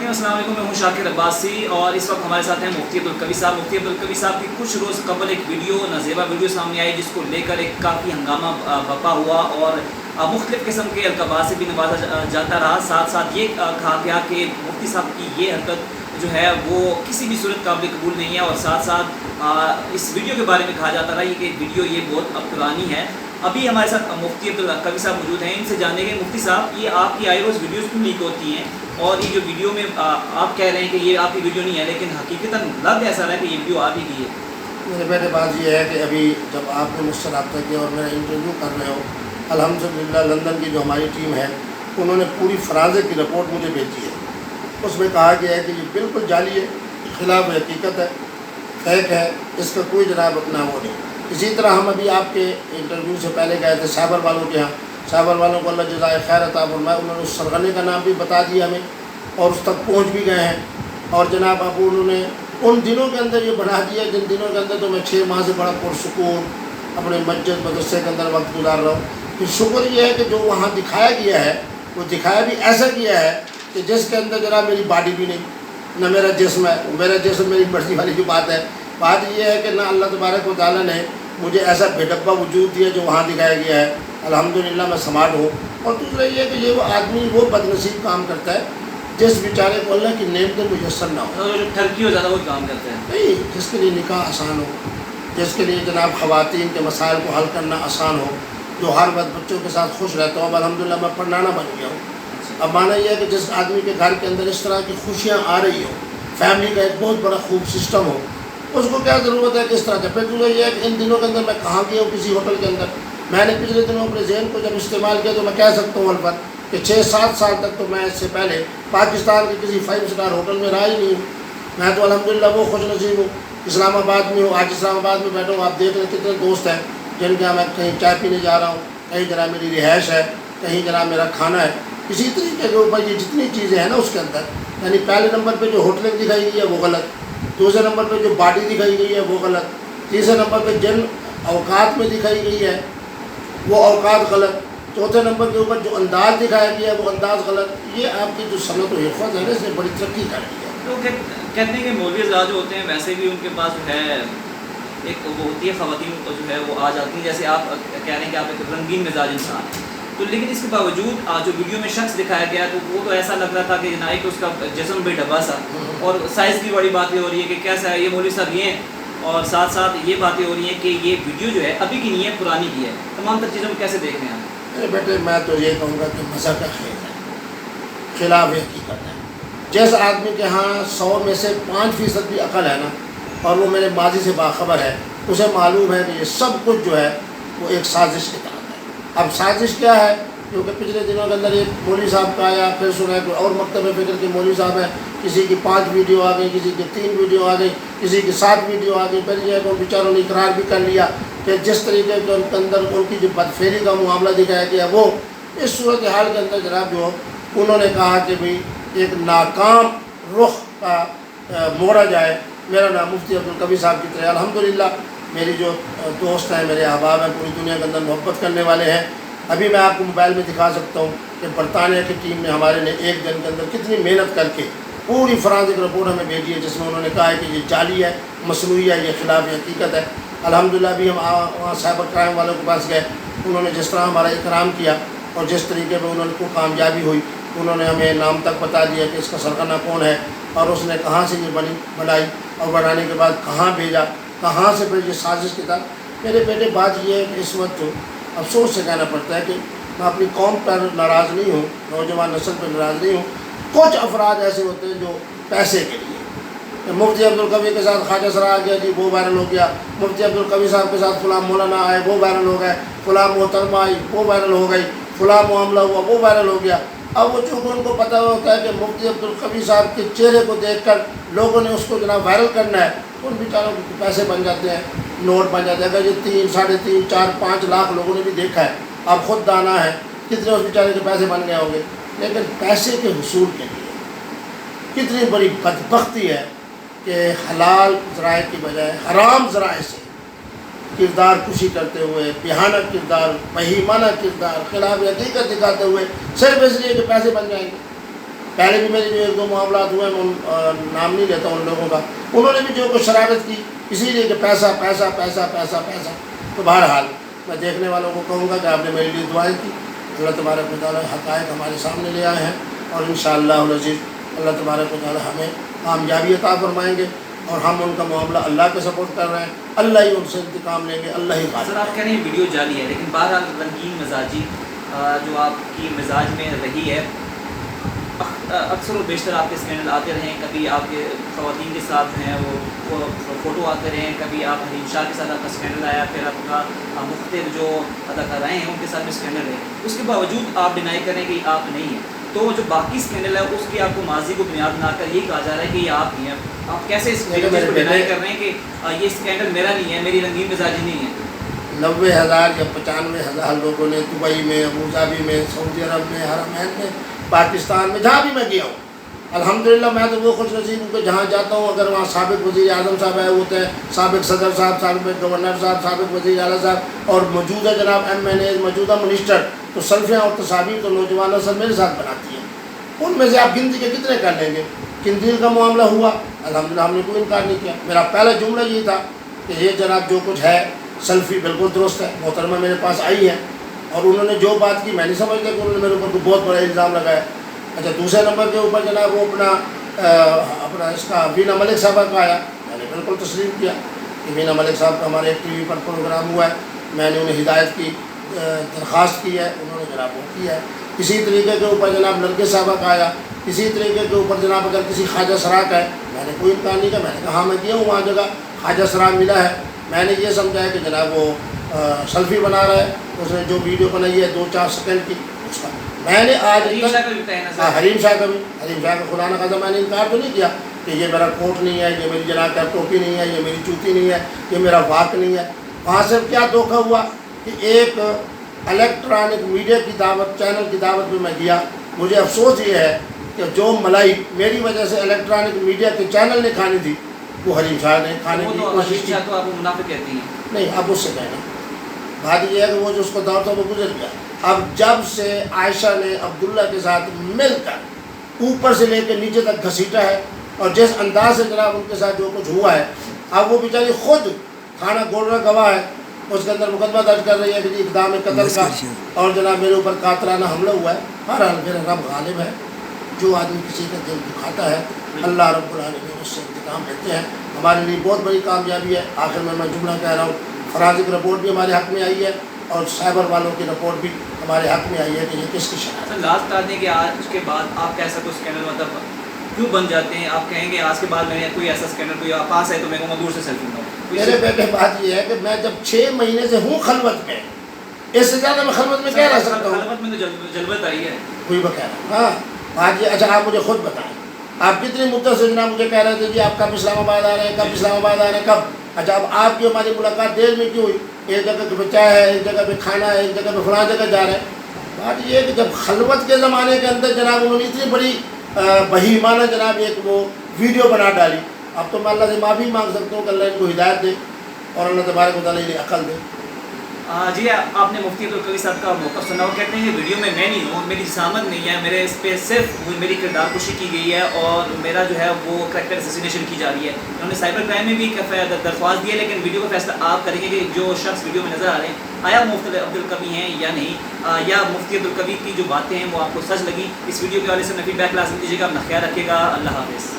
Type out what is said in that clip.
ناظرین السلام علیکم، میں ہوں شاکر عباسی اور اس وقت ہمارے ساتھ ہیں مفتی عبدالقوی صاحب۔ مفتی القوی صاحب کی کچھ روز قبل ایک ویڈیو نازیبا ویڈیو سامنے آئی جس کو لے کر ایک کافی ہنگامہ برپا ہوا اور مختلف قسم کے القابات سے بھی نوازا جاتا رہا۔ ساتھ ساتھ یہ کہا گیا کہ مفتی صاحب کی یہ حرکت جو ہے وہ کسی بھی صورت قابل قبول نہیں ہے، اور ساتھ ساتھ اس ویڈیو کے بارے میں کہا جاتا رہا کہ ویڈیو یہ بہت پرانی ہے۔ ابھی ہمارے ساتھ مفتی عبدالقوی صاحب موجود ہیں، ان سے جانیں گے مفتی صاحب یہ آپ کی آئی روز ویڈیوز کیوں لیک ہوتی ہیں، اور یہ جو ویڈیو میں آپ کہہ رہے ہیں کہ یہ آپ کی ویڈیو نہیں ہے لیکن حقیقتاً لگ ایسا رہا ہے کہ یہ ویڈیو آپ ہی کی ہے۔ میرے بیٹے بات یہ ہے کہ ابھی جب آپ نے مجھ سے رابطہ کیا اور میرا انٹرویو کر رہے ہو، الحمدللہ لندن کی جو ہماری ٹیم ہے انہوں نے پوری فرانزے کی رپورٹ مجھے بھیجی ہے۔ اس میں کہا گیا ہے کہ یہ بالکل جعلی ہے، خلاف حقیقت ہے، فیک ہے، اس کا کوئی جناب اپنا وہ نہیں۔ اسی طرح ہم ابھی آپ کے انٹرویو سے پہلے گئے تھے سائبر والوں کے ہاں، سائبر والوں کو اللہ جزائے خیر عطا فرمائے، انہوں نے اس سرغنے کا نام بھی بتا دیا ہمیں اور اس تک پہنچ بھی گئے ہیں۔ اور جناب اب انہوں نے ان دنوں کے اندر یہ بنا دیا جن دنوں کے اندر تو میں 6 ماہ سے بڑا پرسکون اپنے مسجد مدرسے کے اندر وقت گزار رہا ہوں۔ پھر شکر یہ ہے کہ جو وہاں دکھایا گیا ہے وہ دکھایا بھی ایسا گیا ہے کہ جس کے اندر جناب میری باڈی بھی نہیں، نہ میرا جسم ہے، میرا جسم میری مرضی والی جو بات ہے۔ بات یہ ہے کہ نہ اللہ تبارک و تعالیٰ نے مجھے ایسا بے ڈبہ وجود دیا جو وہاں دکھایا گیا ہے، الحمدللہ میں سماٹ ہوں۔ اور دوسرا یہ ہے کہ یہ وہ آدمی وہ بدنصیب کام کرتا ہے جس بیچارے کو اللہ کی نعمتیں میسر نہ ہو، جو ٹھرکی ہو زیادہ وہ کام کرتے ہیں، نہیں، جس کے لیے نکاح آسان ہو، جس کے لیے جناب خواتین کے مسائل کو حل کرنا آسان ہو، جو ہر وقت بچوں کے ساتھ خوش رہتا ہوں۔ اب الحمدللہ میں پڑھانا بن گیا ہوں۔ اب مانا یہ ہے کہ جس آدمی کے گھر کے اندر اس طرح کی خوشیاں آ رہی ہو، فیملی کا ایک بہت بڑا خوب سسٹم ہو، اس کو کیا ضرورت ہے کہ اس طرح کا۔ پھر دوسرا یہ ہے کہ ان دنوں کے اندر میں کہاں گیا ہوں کسی ہوٹل کے اندر، میں نے پچھلے دنوں اپنے ذہن کو جب استعمال کیا تو میں کہہ سکتا ہوں البتہ کہ 6-7 سال تک تو میں اس سے پہلے پاکستان کے کسی 5 اسٹار ہوٹل میں رہا ہی نہیں ہوں۔ میں تو الحمدللہ وہ خوش نصیب ہوں، اسلام آباد میں ہوں، آج اسلام آباد میں بیٹھا ہوں۔ آپ دیکھ لیں کتنے دوست ہیں جن کے میں کہیں چائے پینے جا رہا ہوں، کہیں جناب میری رہائش ہے، کہیں جناب میرا کھانا ہے۔ اسی طریقے کے اوپر یہ جتنی چیزیں ہیں نا اس کے اندر، یعنی پہلے نمبر پہ جو ہوٹلنگ دکھائی گئی ہے وہ غلط، دوسرے نمبر پہ جو باڈی دکھائی گئی ہے وہ غلط، تیسرے نمبر پہ جن اوقات میں دکھائی گئی ہے وہ اوقات غلط، چوتھے نمبر کے اوپر جو انداز دکھایا گیا ہے وہ انداز غلط۔ یہ آپ کی جو صنعت و حرفت ہے نا اس نے بڑی ترقی کر لی ہے۔ تو کہتے ہیں کہ مولوی حضرات جو ہوتے ہیں ویسے بھی ان کے پاس جو ہے ایک وہ ہوتی ہے، خواتین کو جو ہے وہ آ جاتی ہیں، جیسے آپ کہہ رہے ہیں کہ آپ ایک رنگین مزاج انسان ہیں، تو لیکن اس کے باوجود جو ویڈیو میں شخص دکھایا گیا تو وہ تو ایسا لگ رہا تھا کہ جناب کہ اس کا جسم بے ڈبا سا، اور سائز کی بڑی باتیں ہو رہی ہے کہ کیسا ہے یہ مولوی صاحب یہ ہیں، اور ساتھ ساتھ یہ باتیں ہو رہی ہیں کہ یہ ویڈیو جو ہے ابھی کی نہیں ہے، پرانی کی ہے۔ تمام تر چیزوں کو کیسے دیکھ رہے ہیں آپ؟ میرے بیٹے میں تو یہ کہوں گا کہ مزہ کا کھیل ہے، خلاف حقیقت ہے۔ جس آدمی کے ہاں 100 میں سے 5% بھی عقل ہے نا، اور وہ میرے ماضی سے باخبر ہے، اسے معلوم ہے کہ یہ سب کچھ جو ہے وہ ایک سازش کے تحت ہے۔ اب سازش کیا ہے؟ کیونکہ پچھلے دنوں کے اندر ایک مولوی صاحب کا آیا، پھر سنا کوئی اور مکتب فکر کے مولوی صاحب ہیں، کسی کی 5 ویڈیو آ گئی، کسی کی 3 ویڈیو آ گئی، کسی کی 7 ویڈیو آ گئی۔ پھر یہ کہ ان بیچاروں نے اقرار بھی کر لیا کہ جس طریقے کے ان کے اندر ان کی جو بدفعلی کا معاملہ دکھایا گیا وہ اس صورتحال کے اندر جناب جو انہوں نے کہا کہ بھئی ایک ناکام رخ کا موڑا جائے۔ میرا نام مفتی عبدالقوی صاحب کی طرح الحمدللہ میری جو دوست ہیں، میرے احباب ہیں، پوری دنیا کے اندر محبت کرنے والے ہیں۔ ابھی میں آپ کو موبائل میں دکھا سکتا ہوں کہ برطانیہ کی ٹیم نے ہمارے لیے ایک دن کے اندر کتنی محنت کر کے پوری فرانزک رپورٹ ہمیں بھیجی ہے، جس میں انہوں نے کہا ہے کہ یہ جعلی ہے، مصنوعی ہے، یہ خلاف حقیقت ہے۔ الحمدللہ بھی ہم وہاں سائبر کرائم والوں کے پاس گئے، انہوں نے جس طرح ہمارا اکرام کیا اور جس طریقے پہ انہوں کو کامیابی ہوئی، انہوں نے ہمیں نام تک بتا دیا کہ اس کا سرغنہ کون ہے اور اس نے کہاں سے یہ بنائی اور بنانے کے بعد کہاں بھیجا، کہاں سے پھر یہ سازش کے تحت۔ میرے بیٹے بات یہ ہے کہ اس وقت تو افسوس سے کہنا پڑتا ہے کہ میں اپنی قوم پر ناراض نہیں ہوں، نوجوان نسل پر ناراض نہیں ہوں۔ کچھ افراد ایسے ہوتے ہیں جو پیسے کے لیے، مفتی عبدالقوی کے ساتھ خواجہ سرا آ گیا جی وہ وائرل ہو گیا، مفتی عبدالقوی صاحب کے ساتھ فلاں مولانا آئے وہ وائرل ہو گئے، فلاں محترمہ آئی وہ وائرل ہو گئی، فلاں معاملہ ہوا وہ وائرل ہو گیا۔ اب وہ چونکہ ان کو پتہ ہوتا ہے کہ مفتی عبدالقوی صاحب کے چہرے کو دیکھ کر لوگوں نے اس کو جناب وائرل کرنا ہے، ان بیچاروں کے پیسے بن جاتے ہیں، نوٹ بن جاتے ہیں۔ اگر یہ 3، 3.5، 4، 5 لاکھ لوگوں نے بھی دیکھا ہے، آپ خود دانا ہے کتنے اس بیچارے کے پیسے بن گئے ہوں گے۔ لیکن پیسے کے حصول کے لیے کتنی بڑی بدبختی ہے کہ حلال ذرائع کی بجائے حرام ذرائع سے کردار کشی کرتے ہوئے، بھیانک کردار، بہیمانہ کردار، خلاف حقیقت دکھاتے ہوئے، صرف اس لیے کہ پیسے بن جائیں گے۔ پہلے بھی میرے جو ایک دو معاملات ہوئے ہیں، نام نہیں لیتا ان لوگوں کا، انہوں نے بھی جو کچھ شرارت کی اسی لیے کہ پیسہ پیسہ پیسہ پیسہ پیسہ. تو بہرحال میں دیکھنے والوں کو کہوں گا کہ آپ نے میرے لیے دعائیں کی. اللہ تبارک و تعالیٰ حقائق ہمارے سامنے لے آئے ہیں اور انشاءاللہ العزیز اللہ تبارک و تعالیٰ ہمیں کامیابی عطا فرمائیں گے، اور ہم ان کا معاملہ اللہ کے سپورٹ کر رہے ہیں، اللہ ہی ان سے انتقام لیں گے، اللہ ہی سر غالب. آپ کہہ رہے ہیں ویڈیو جعلی ہے، لیکن بہرحال رنگین مزاجی جو آپ کی مزاج میں رہی ہے، اکثر و بیشتر آپ کے اسکینڈل آتے رہے ہیں. کبھی آپ کے خواتین کے ساتھ ہیں وہ فوٹو آتے رہے ہیں، کبھی آپ حلیم شاہ کے ساتھ آپ کا اسکینڈل آیا، پھر آپ کا مختلف جو اداکارائیں ہیں ان کے ساتھ بھی اسکینڈل رہے. اس کے باوجود آپ ڈینائی کریں کہ آپ نہیں ہیں. تو جو باقی اسکینڈل ہے اس کی آپ کو ماضی کو بنیاد بنا کر یہی کہا جا رہا ہے کہ یہ آپ نہیں ہیں. آپ کیسے اس کو ڈینائی کر رہے ہیں کہ یہ اسکینڈل میرا نہیں ہے، میری رنگین مزاجی نہیں ہے؟ 90,000 یا 95,000 لوگوں نے دبئی میں، ابوظہبی میں، سعودی عرب میں، حرمین میں، پاکستان میں، جہاں بھی میں گیا ہوں الحمدللہ میں تو وہ خوش نصیب ہوں کہ جہاں جاتا ہوں اگر وہاں سابق وزیر اعظم صاحب آئے ہوتے ہیں، سابق صدر صاحب، سابق گورنر صاحب، سابق وزیر اعلیٰ صاحب اور موجودہ جناب MNA، موجودہ منسٹر، تو سیلفیاں اور تصاویر تو نوجوانوں سب میرے ساتھ بناتی ہیں. ان میں سے آپ گنتی کے کتنے کر لیں گے؟ قندیل کا معاملہ ہوا الحمدللہ ہم نے کوئی انکار نہیں کیا. میرا پہلا جملہ یہ تھا کہ یہ جناب جو کچھ ہے سیلفی بالکل درست ہے. محترمہ میرے پاس آئی ہے اور انہوں نے جو بات کی میں نہیں سمجھتا کہ انہوں نے میرے اوپر کوئی بہت بڑا الزام لگایا. اچھا دوسرے نمبر کے اوپر جناب وہ اپنا اس کا وینا ملک صاحبہ کا آیا، میں نے بالکل تسلیم کیا کہ وینا ملک صاحب کا ہمارے ٹی وی پر پروگرام ہوا ہے، میں نے انہیں ہدایت کی درخواست کی ہے، انہوں نے جناب وہ کیا ہے. اسی طریقے کے اوپر جناب نرگس صاحبہ کا آیا، اسی طریقے کے اوپر جناب اگر کسی خواجہ سرا کا ہے، میں نے کوئی انکار نہیں کیا، میں نے کہا ہاں میں گیا ہوں وہاں جگہ خواجہ سرا ملا ہے. میں نے یہ سمجھا ہے کہ جناب وہ سیلفی بنا رہا ہے، اس نے جو ویڈیو بنائی ہے 2-4 سیکنڈ کی اس کا میں نے آج حلیم شاہ کا بھی بتایا نا سر. حلیم شاہ کا بھی، حلیم شاہ کا خدا نہ خواستہ میں نے انکار تو نہیں کیا کہ یہ میرا کوٹ نہیں ہے، یہ میری جناب کا ٹوپی نہیں ہے، یہ میری جوتی نہیں ہے، یہ میرا واک نہیں ہے. وہاں سے کیا دھوکہ ہوا کہ ایک الیکٹرانک میڈیا کی دعوت، چینل کی دعوت میں گیا. مجھے افسوس یہ ہے کہ جو ملائی میری وجہ سے الیکٹرانک میڈیا کے چینل نے کھانی تھی وہ حلیم شاہ نے کھانے کی کوشش کی. تو آپ کو منافق کہتی ہیں؟ نہیں اب اس سے کہنا بات یہ ہے کہ وہ جو اس کو دور تھا وہ گزر گیا. اب جب سے عائشہ نے عبداللہ کے ساتھ مل کر اوپر سے لے کے نیچے تک گھسیٹا ہے اور جس انداز سے جناب ان کے ساتھ جو کچھ ہوا ہے، اب وہ بیچاری خود تھانہ گولرا گواہ ہے، اس کے اندر مقدمہ درج کر رہی ہے کہ اقدام قتل کا اور جناب میرے اوپر قاتلانہ حملہ ہوا ہے. بہرحال میرا رب غالب ہے، جو آدمی کسی کا دل دکھاتا ہے اللہ رب العالمین اس سے انتقام لیتے ہیں. ہمارے لیے بہت بڑی کامیابی ہے. آخر میں جملہ کہہ رہا ہوں، فرانسک رپورٹ بھی ہمارے حق میں آئی ہے اور سائبر والوں کی رپورٹ بھی ہمارے حق میں آئی ہے کہ یہ کس کی شرح ہے. لاسٹ بات ہے کہ آج اس کے بعد آپ کیسا کوئی اسکینڈل مطلب کیوں بن جاتے ہیں؟ آپ کہیں گے آج کے بعد میں نے کوئی ایسا اسکینڈل کوئی پاس ہے تو میں کہوں گا دور سے سیلفی لوں. میرے بیٹے بات یہ ہے کہ میں جب 6 مہینے سے ہوں خلوت میں، اس سے زیادہ میں خلوت میں کیا رہ سکتا ہوں؟ خلوت میں تو جلوت آئی ہے کوئی بکیر. ہاں بات یہ. اچھا آپ مجھے خود بتائیں، آپ کتنی مدت سے جناب مجھے کہہ رہے تھے جی آپ کب اسلام آباد آ رہے ہیں، کب اسلام آباد آ رہے ہیں، کب؟ اچھا اب آپ کی ہماری ملاقات دیر میں کیوں ہوئی؟ ایک جگہ پہ چائے ہے، ایک جگہ پہ کھانا ہے، ایک جگہ پہ فلاں جگہ جا رہے ہیں. بات یہ ہے کہ جب خلوت کے زمانے کے اندر جناب انہوں نے اتنی بڑی بہیمانہ جناب ایک وہ ویڈیو بنا ڈالی، اب تو میں اللہ سے معافی مانگ سکتا ہوں کہ اللہ ان کو ہدایت دے اور اللہ تبارک و تعالیٰ انہیں عقل دے. جی آپ نے مفتی عبدالقوی صاحب کا موقف سنا. وہ کہتے ہیں کہ ویڈیو میں نہیں ہوں، میری جسامت نہیں ہے، میرے اس پہ صرف میری کردار کشی کی گئی ہے اور میرا جو ہے وہ کریکٹر اسیسینیشن کی جا رہی ہے. انہوں نے سائبر کرائم میں بھی درخواست دی ہے، لیکن ویڈیو کا فیصلہ آپ کریں گے کہ جو شخص ویڈیو میں نظر آ رہے ہیں آیا مفتی عبدالقوی ہیں یا نہیں، یا مفتی عبدالقوی کی جو باتیں ہیں وہ آپ کو سچ لگی. اس ویڈیو کے حوالے سے فیڈ بیک لازم دیجیے گا. اپنا خیال رکھیے گا. اللہ حافظ.